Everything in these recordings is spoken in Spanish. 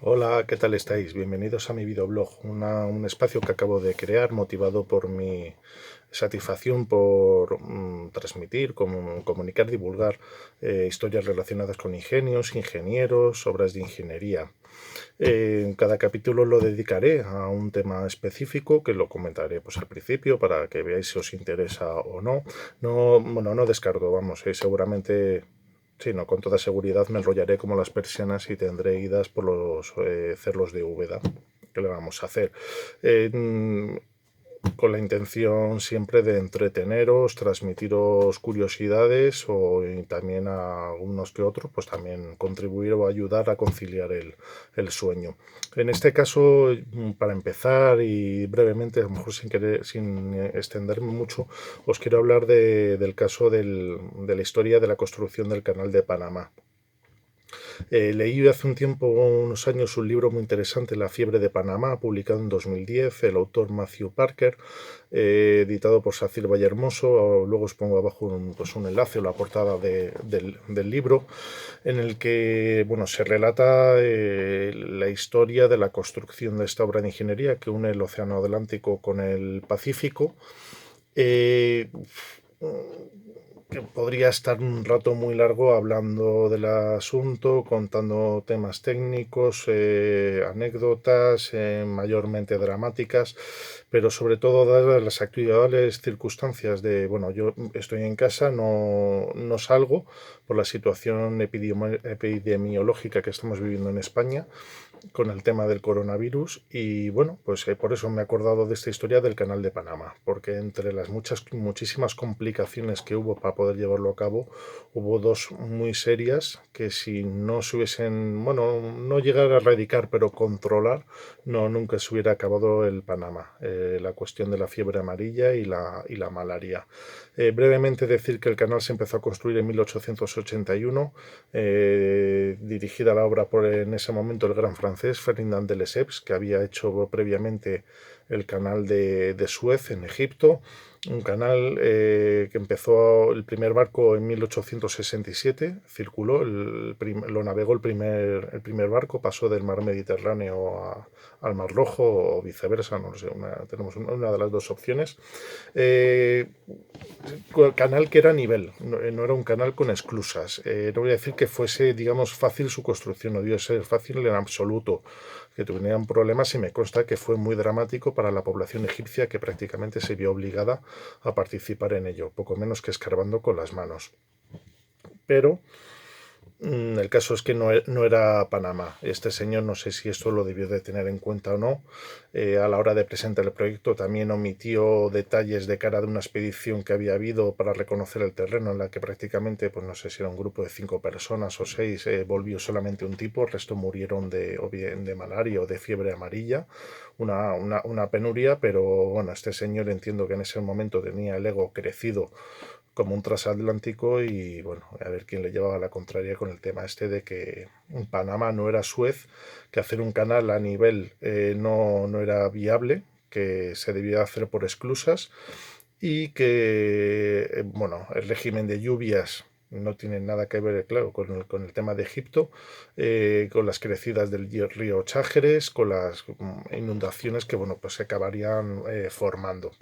Hola, ¿qué tal estáis? Bienvenidos a mi videoblog, un espacio que acabo de crear motivado por mi satisfacción por transmitir, comunicar, divulgar historias relacionadas con ingenios, ingenieros, obras de ingeniería. En cada capítulo lo dedicaré a un tema específico que lo comentaré pues al principio para que veáis si os interesa o no. No, bueno, no descargo, vamos, seguramente. Sí, no, con toda seguridad me enrollaré como las persianas y tendré idas por los cerros de Úbeda. ¿Qué le vamos a hacer? Eh, con la intención siempre de entreteneros, transmitiros curiosidades y también a unos que otros, pues también contribuir o ayudar a conciliar el sueño. En este caso, para empezar y brevemente, a lo mejor sin extenderme mucho, os quiero hablar del caso de la historia de la construcción del Canal de Panamá. Leí hace un tiempo, unos años, un libro muy interesante, La fiebre de Panamá, publicado en 2010, el autor Matthew Parker, editado por Sacir Vallehermoso. Luego os pongo abajo un enlace o la portada del libro, en el que bueno, se relata la historia de la construcción de esta obra de ingeniería que une el Océano Atlántico con el Pacífico. Eh, que podría estar un rato muy largo hablando del asunto, contando temas técnicos, anécdotas, mayormente dramáticas, pero sobre todo dadas las actuales circunstancias de, bueno, yo estoy en casa, no salgo por la situación epidemiológica que estamos viviendo en España con el tema del coronavirus y bueno, pues por eso me he acordado de esta historia del Canal de Panamá, porque entre las muchísimas complicaciones que hubo para poder llevarlo a cabo, hubo dos muy serias que si no se hubiesen, bueno, no llegar a erradicar, pero controlar, no, nunca se hubiera acabado el Panamá, la cuestión de la fiebre amarilla y la malaria. Brevemente decir que el canal se empezó a construir en 1881, dirigida la obra por en ese momento el gran francés Ferdinand de Lesseps, que había hecho previamente el canal de Suez en Egipto, un canal que empezó el primer barco en 1867, circuló, lo navegó el primer barco, pasó del mar Mediterráneo al Mar Rojo o viceversa, no lo sé, tenemos una de las dos opciones. Eh, Canal que era a nivel, no era un canal con esclusas. No voy a decir que fuese, digamos, fácil su construcción, no debió ser fácil en absoluto, que tuvieran problemas y me consta que fue muy dramático para la población egipcia que prácticamente se vio obligada a participar en ello, poco menos que escarbando con las manos. Pero el caso es que no era Panamá. Este señor, no sé si esto lo debió de tener en cuenta o no, a la hora de presentar el proyecto también omitió detalles de cara de una expedición que había habido para reconocer el terreno, en la que prácticamente, pues no sé si era un grupo de 5 personas o 6, volvió solamente un tipo, el resto murieron o bien de malaria o de fiebre amarilla, una penuria, pero bueno, este señor entiendo que en ese momento tenía el ego crecido como un transatlántico y bueno, a ver quién le llevaba la contraria con el tema este de que Panamá no era Suez, que hacer un canal a nivel no era viable, que se debía hacer por esclusas y que, bueno, el régimen de lluvias no tiene nada que ver, claro, con el tema de Egipto, con las crecidas del río Chágeres, con las inundaciones que, bueno, pues se acabarían formando.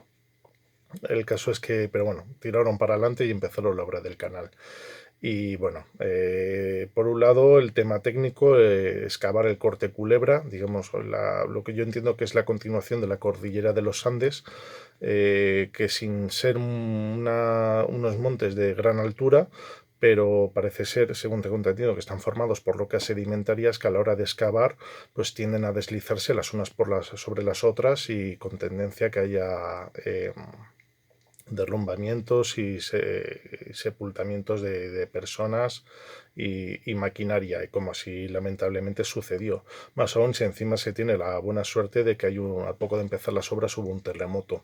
El caso es que, pero bueno, tiraron para adelante y empezaron la obra del canal. Y bueno, por un lado el tema técnico, excavar el corte Culebra, digamos, lo que yo entiendo que es la continuación de la cordillera de los Andes, que sin ser unos montes de gran altura, pero parece ser, según tengo entendido, que están formados por rocas sedimentarias que a la hora de excavar pues tienden a deslizarse las unas sobre las otras y con tendencia a que haya derrumbamientos y sepultamientos de personas y maquinaria, y como así lamentablemente sucedió. Más aún si encima se tiene la buena suerte de que a poco de empezar las obras hubo un terremoto.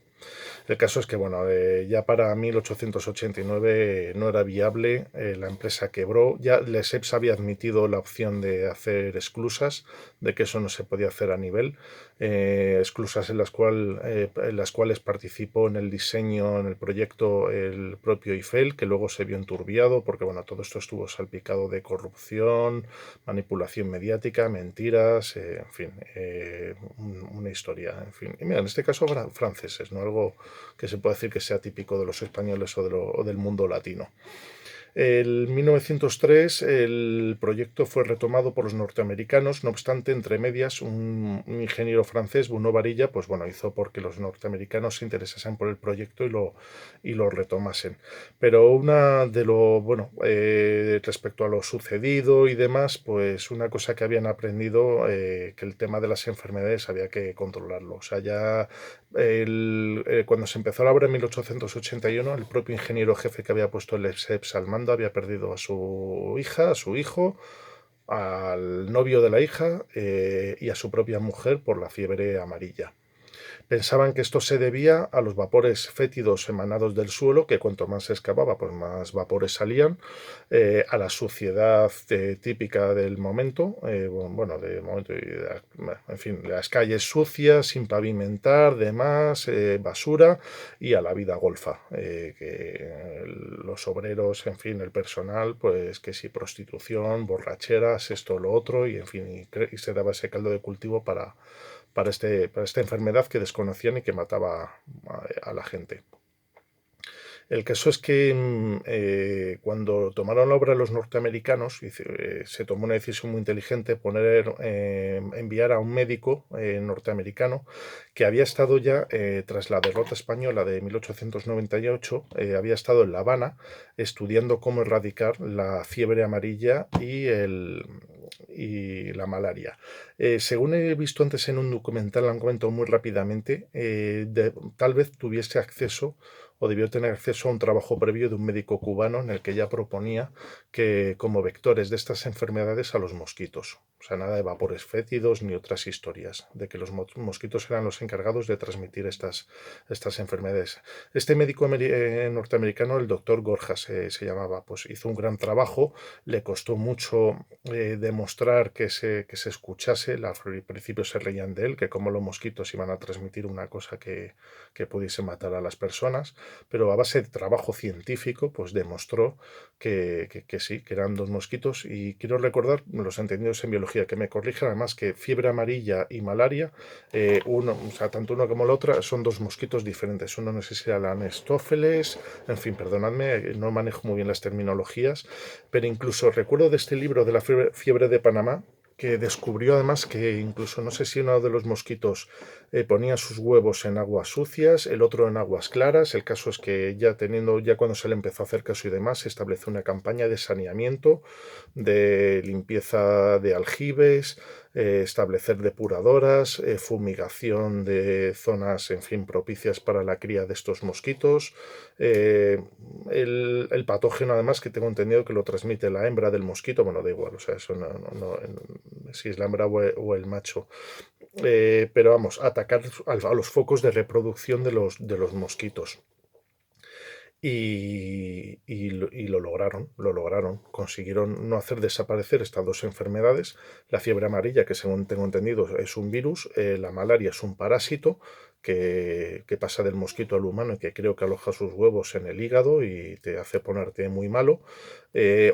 El caso es que, bueno, ya para 1889 no era viable, la empresa quebró, ya Lesseps había admitido la opción de hacer esclusas, de que eso no se podía hacer a nivel, esclusas en las cuales participó en el diseño, en el proyecto, el propio Eiffel, que luego se vio enturbiado, porque bueno, todo esto estuvo salpicado todo de corrupción, manipulación mediática, mentiras, en fin, una historia, en fin. Y mira, en este caso franceses, no algo que se pueda decir que sea típico de los españoles o del mundo latino. En 1903 el proyecto fue retomado por los norteamericanos, no obstante, entre medias, un ingeniero francés, Bruno Varilla, pues bueno, hizo porque los norteamericanos se interesasen por el proyecto y lo retomasen. Pero respecto a lo sucedido y demás, pues una cosa que habían aprendido, que el tema de las enfermedades había que controlarlo. O sea, ya cuando se empezó la obra en 1881, el propio ingeniero jefe que había puesto el EPSEPS al mando había perdido a su hija, a su hijo, al novio de la hija y a su propia mujer por la fiebre amarilla. Pensaban que esto se debía a los vapores fétidos emanados del suelo, que cuanto más se excavaba, pues más vapores salían, a la suciedad típica del momento, en fin, las calles sucias, sin pavimentar, demás, basura, y a la vida golfa, que los obreros, en fin, el personal, pues que sí, prostitución, borracheras, esto, lo otro, y en fin, y se daba ese caldo de cultivo para esta enfermedad que desconocían y que mataba a la gente. El caso es que cuando tomaron la obra los norteamericanos, se tomó una decisión muy inteligente, enviar a un médico norteamericano que había estado ya, tras la derrota española de 1898, había estado en La Habana estudiando cómo erradicar la fiebre amarilla y la malaria. Según he visto antes en un documental, lo han comentado muy rápidamente, tal vez tuviese acceso o debió tener acceso a un trabajo previo de un médico cubano en el que ya proponía que como vectores de estas enfermedades a los mosquitos. O sea, nada de vapores fétidos ni otras historias, de que los mosquitos eran los encargados de transmitir estas enfermedades. Este médico norteamericano, el doctor Gorjas se llamaba, pues hizo un gran trabajo, le costó mucho demostrar que se escuchase, al principio se reían de él, que como los mosquitos iban a transmitir una cosa que pudiese matar a las personas, pero a base de trabajo científico, pues demostró que sí, que eran dos mosquitos. Y quiero recordar, los entendidos en biología, que me corrijan además que fiebre amarilla y malaria, tanto uno como la otra, son dos mosquitos diferentes. Uno no sé si era la Anestófeles, en fin, perdonadme, no manejo muy bien las terminologías, pero incluso recuerdo de este libro de la fiebre de Panamá, que descubrió además que incluso no sé si uno de los mosquitos ponía sus huevos en aguas sucias, el otro en aguas claras. El caso es que ya cuando se le empezó a hacer caso y demás, se estableció una campaña de saneamiento, de limpieza de aljibes, establecer depuradoras, fumigación de zonas, en fin, propicias para la cría de estos mosquitos. El patógeno, además, que tengo entendido que lo transmite la hembra del mosquito, bueno, da igual, o sea, eso si es la hembra o el macho. Pero vamos, atacar a los focos de reproducción de los mosquitos. Y lo lograron. Consiguieron no hacer desaparecer estas dos enfermedades. La fiebre amarilla, que según tengo entendido es un virus, la malaria es un parásito que pasa del mosquito al humano y que creo que aloja sus huevos en el hígado y te hace ponerte muy malo.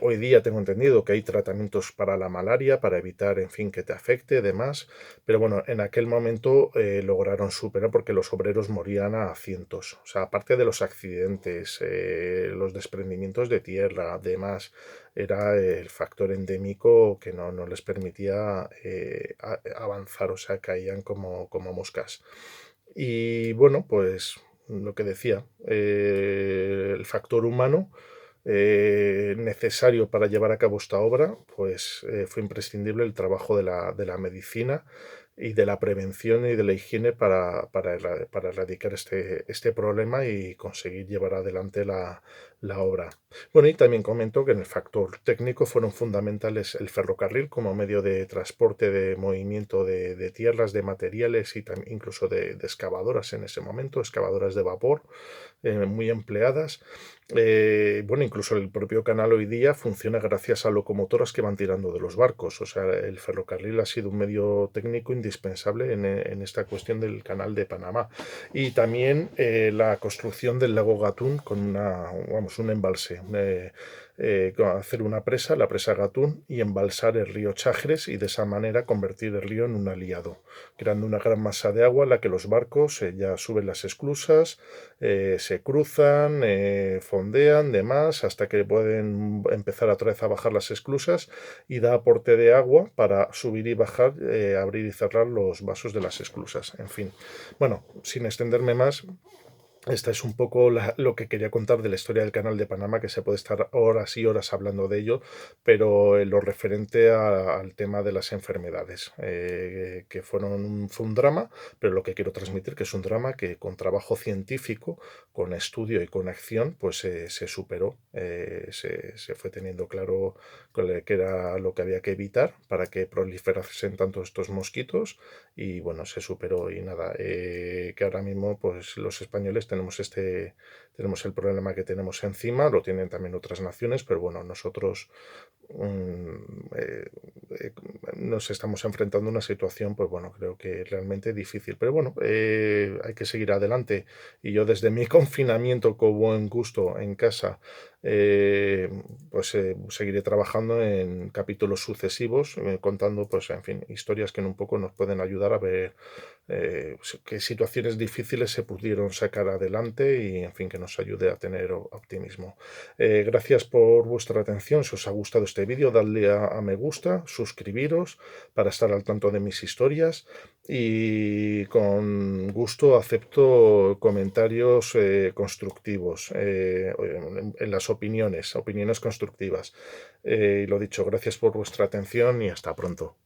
Hoy día tengo entendido que hay tratamientos para la malaria, para evitar, en fin, que te afecte, demás. Pero bueno, en aquel momento lograron superar porque los obreros morían a cientos. O sea, aparte de los accidentes, los desprendimientos de tierra, demás, era el factor endémico que no les permitía avanzar, o sea, caían como moscas. Y bueno, pues lo que decía, el factor humano necesario para llevar a cabo esta obra, pues fue imprescindible el trabajo de la medicina y de la prevención y de la higiene para erradicar este problema y conseguir llevar adelante la obra. Bueno, y también comento que en el factor técnico fueron fundamentales el ferrocarril como medio de transporte de movimiento de tierras, de materiales y incluso de excavadoras en ese momento, excavadoras de vapor muy empleadas. Bueno, incluso el propio canal hoy día funciona gracias a locomotoras que van tirando de los barcos. O sea, el ferrocarril ha sido un medio técnico indispensable en esta cuestión del canal de Panamá. Y también la construcción del lago Gatún con un embalse. hacer una presa, la presa Gatún, y embalsar el río Chagres y de esa manera convertir el río en un aliado, creando una gran masa de agua en la que los barcos ya suben las esclusas, se cruzan, fondean, demás, hasta que pueden empezar otra vez a bajar las esclusas y da aporte de agua para subir y bajar, abrir y cerrar los vasos de las esclusas. En fin, bueno, sin extenderme más, esta es un poco lo que quería contar de la historia del Canal de Panamá, que se puede estar horas y horas hablando de ello, pero en lo referente al tema de las enfermedades, que fue un drama, pero lo que quiero transmitir que es un drama que con trabajo científico, con estudio y con acción, pues se superó, se fue teniendo claro que era lo que había que evitar para que proliferasen tanto estos mosquitos y bueno, se superó y nada, que ahora mismo pues los españoles tenemos el problema que tenemos encima, lo tienen también otras naciones, pero bueno, nosotros nos estamos enfrentando a una situación, pues bueno, creo que realmente difícil, pero bueno, hay que seguir adelante y yo desde mi confinamiento con buen gusto en casa, eh, pues seguiré trabajando en capítulos sucesivos, contando, pues en fin, historias que en un poco nos pueden ayudar a ver qué situaciones difíciles se pudieron sacar adelante y, en fin, que nos ayude a tener optimismo. Gracias por vuestra atención. Si os ha gustado este vídeo, dadle a me gusta, suscribiros para estar al tanto de mis historias y con gusto acepto comentarios constructivos en las opiniones constructivas. Y lo dicho, gracias por vuestra atención y hasta pronto.